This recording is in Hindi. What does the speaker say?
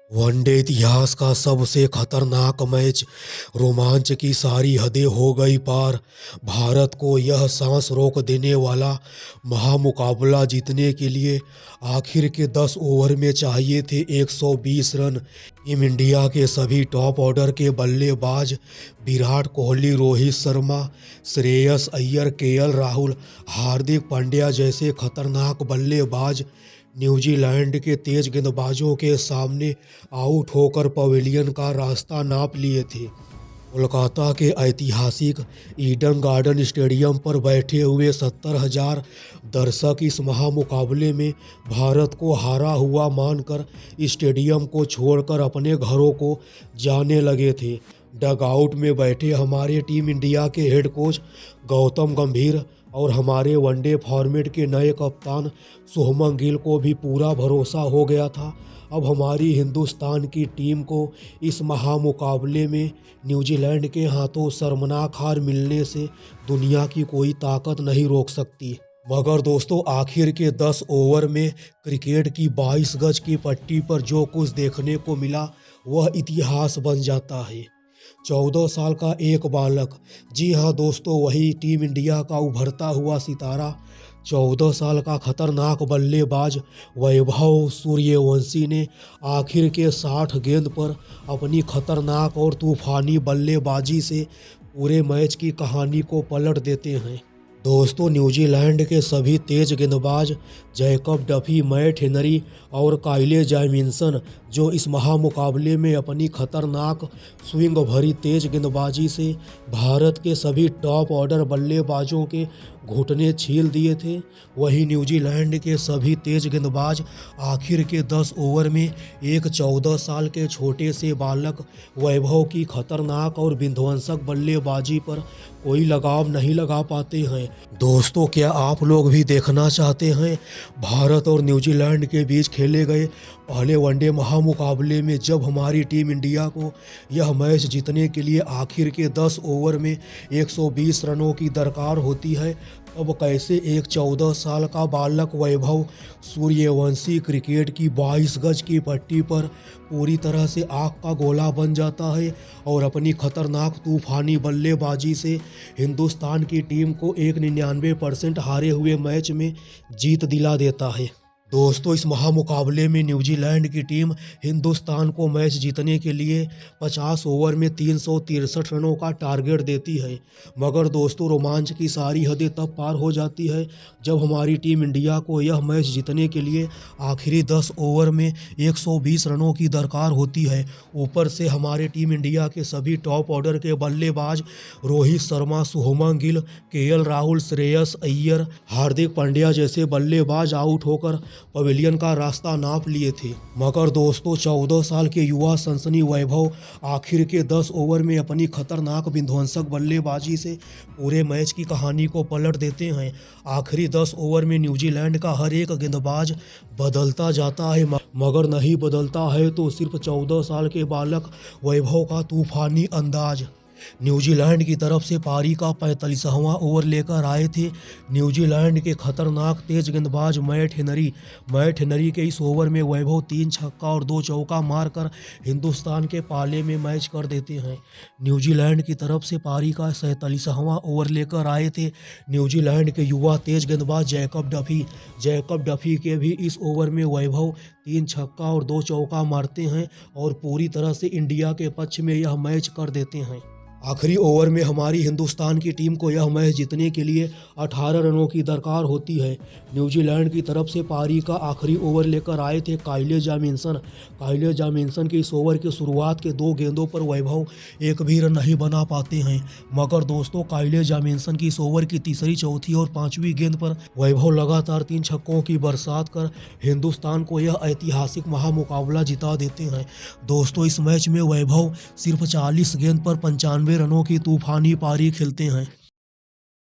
वनडे इतिहास का सबसे खतरनाक मैच। रोमांच की सारी हदें हो गई पार। भारत को यह सांस रोक देने वाला महामुकाबला जीतने के लिए आखिर के 10 ओवर में चाहिए थे 120 रन। टीम इंडिया के सभी टॉप ऑर्डर के बल्लेबाज विराट कोहली, रोहित शर्मा, श्रेयस अय्यर, केएल राहुल, हार्दिक पांड्या जैसे खतरनाक बल्लेबाज न्यूजीलैंड के तेज गेंदबाजों के सामने आउट होकर पवेलियन का रास्ता नाप लिए थे। कोलकाता के ऐतिहासिक ईडन गार्डन स्टेडियम पर बैठे हुए 70,000 दर्शक इस महामुकाबले में भारत को हारा हुआ मानकर स्टेडियम को छोड़कर अपने घरों को जाने लगे थे। डगआउट में बैठे हमारे टीम इंडिया के हेड कोच गौतम गंभीर और हमारे वनडे फॉर्मेट के नए कप्तान शुभमन गिल को भी पूरा भरोसा हो गया था अब हमारी हिंदुस्तान की टीम को इस महामुकाबले में न्यूजीलैंड के हाथों शर्मनाक हार मिलने से दुनिया की कोई ताकत नहीं रोक सकती। मगर दोस्तों, आखिर के 10 ओवर में क्रिकेट की 22 गज की पट्टी पर जो कुछ देखने को मिला वह इतिहास बन जाता है। 14 साल का एक बालक, जी हाँ दोस्तों, वही टीम इंडिया का उभरता हुआ सितारा, 14 साल का खतरनाक बल्लेबाज वैभव सूर्यवंशी ने आखिर के 60 गेंद पर अपनी खतरनाक और तूफानी बल्लेबाजी से पूरे मैच की कहानी को पलट देते हैं। दोस्तों, न्यूजीलैंड के सभी तेज गेंदबाज जैकब डफी, मैट हेनरी और काइले जैमिसन जो इस महामुकाबले में अपनी खतरनाक स्विंग भरी तेज गेंदबाजी से भारत के सभी टॉप ऑर्डर बल्लेबाजों के घुटने छील दिए थे, वहीं न्यूजीलैंड के सभी तेज गेंदबाज आखिर के 10 ओवर में एक 14 साल के छोटे से बालक वैभव की खतरनाक और विध्वंसक बल्लेबाजी पर कोई लगाम नहीं लगा पाते हैं। दोस्तों, क्या आप लोग भी देखना चाहते हैं भारत और न्यूजीलैंड के बीच खेले गए पहले वनडे महामुकाबले में जब हमारी टीम इंडिया को यह मैच जीतने के लिए आखिर के 10 ओवर में 120 रनों की दरकार होती है, अब कैसे एक 14 साल का बालक वैभव सूर्यवंशी क्रिकेट की 22 गज की पट्टी पर पूरी तरह से आग का गोला बन जाता है और अपनी खतरनाक तूफानी बल्लेबाजी से हिंदुस्तान की टीम को एक 99% हारे हुए मैच में जीत दिला देता है। दोस्तों, इस महामुकाबले में न्यूजीलैंड की टीम हिंदुस्तान को मैच जीतने के लिए 50 ओवर में 363 रनों का टारगेट देती है। मगर दोस्तों, रोमांच की सारी हदें तब पार हो जाती है जब हमारी टीम इंडिया को यह मैच जीतने के लिए आखिरी 10 ओवर में 120 रनों की दरकार होती है। ऊपर से हमारे टीम इंडिया के सभी टॉप ऑर्डर के बल्लेबाज रोहित शर्मा, शुभमन गिल, केएल राहुल, श्रेयस अय्यर, हार्दिक पांड्या जैसे बल्लेबाज आउट होकर पवेलियन का रास्ता नाप लिए थे। मगर दोस्तों, 14 साल के युवा सनसनी वैभव आखिर के 10 ओवर में अपनी खतरनाक विध्वंसक बल्लेबाजी से पूरे मैच की कहानी को पलट देते हैं। आखिरी 10 ओवर में न्यूजीलैंड का हर एक गेंदबाज बदलता जाता है, मगर नहीं बदलता है तो सिर्फ 14 साल के बालक वैभव का तूफानी अंदाज। न्यूजीलैंड की तरफ से पारी का 45वां ओवर लेकर आए थे न्यूजीलैंड के खतरनाक तेज गेंदबाज मैट हेनरी के इस ओवर में वैभव 3 छक्का और 2 चौका मारकर हिंदुस्तान के पाले में मैच कर देते हैं। न्यूजीलैंड की तरफ से पारी का 47वां ओवर लेकर आए थे न्यूजीलैंड के युवा तेज गेंदबाज जैकब डफी के भी इस ओवर में वैभव 3 छक्का और 2 चौका मारते हैं और पूरी तरह से इंडिया के पक्ष में यह मैच कर देते हैं। आखिरी ओवर में हमारी हिंदुस्तान की टीम को यह मैच जीतने के लिए 18 रनों की दरकार होती है। न्यूजीलैंड की तरफ से पारी का आखिरी ओवर लेकर आए थे काइले जैमिसन के इस ओवर की शुरुआत के 2 गेंदों पर वैभव एक भी रन नहीं बना पाते हैं। मगर दोस्तों, काइले जैमिसन की इस ओवर की तीसरी, चौथी और 5वीं गेंद पर वैभव लगातार 3 छक्कों की बरसात कर हिंदुस्तान को यह ऐतिहासिक महामुकाबला जिता देते हैं। दोस्तों, इस मैच में वैभव सिर्फ 40 गेंद पर 95 रनों की तूफानी पारी खेलते हैं।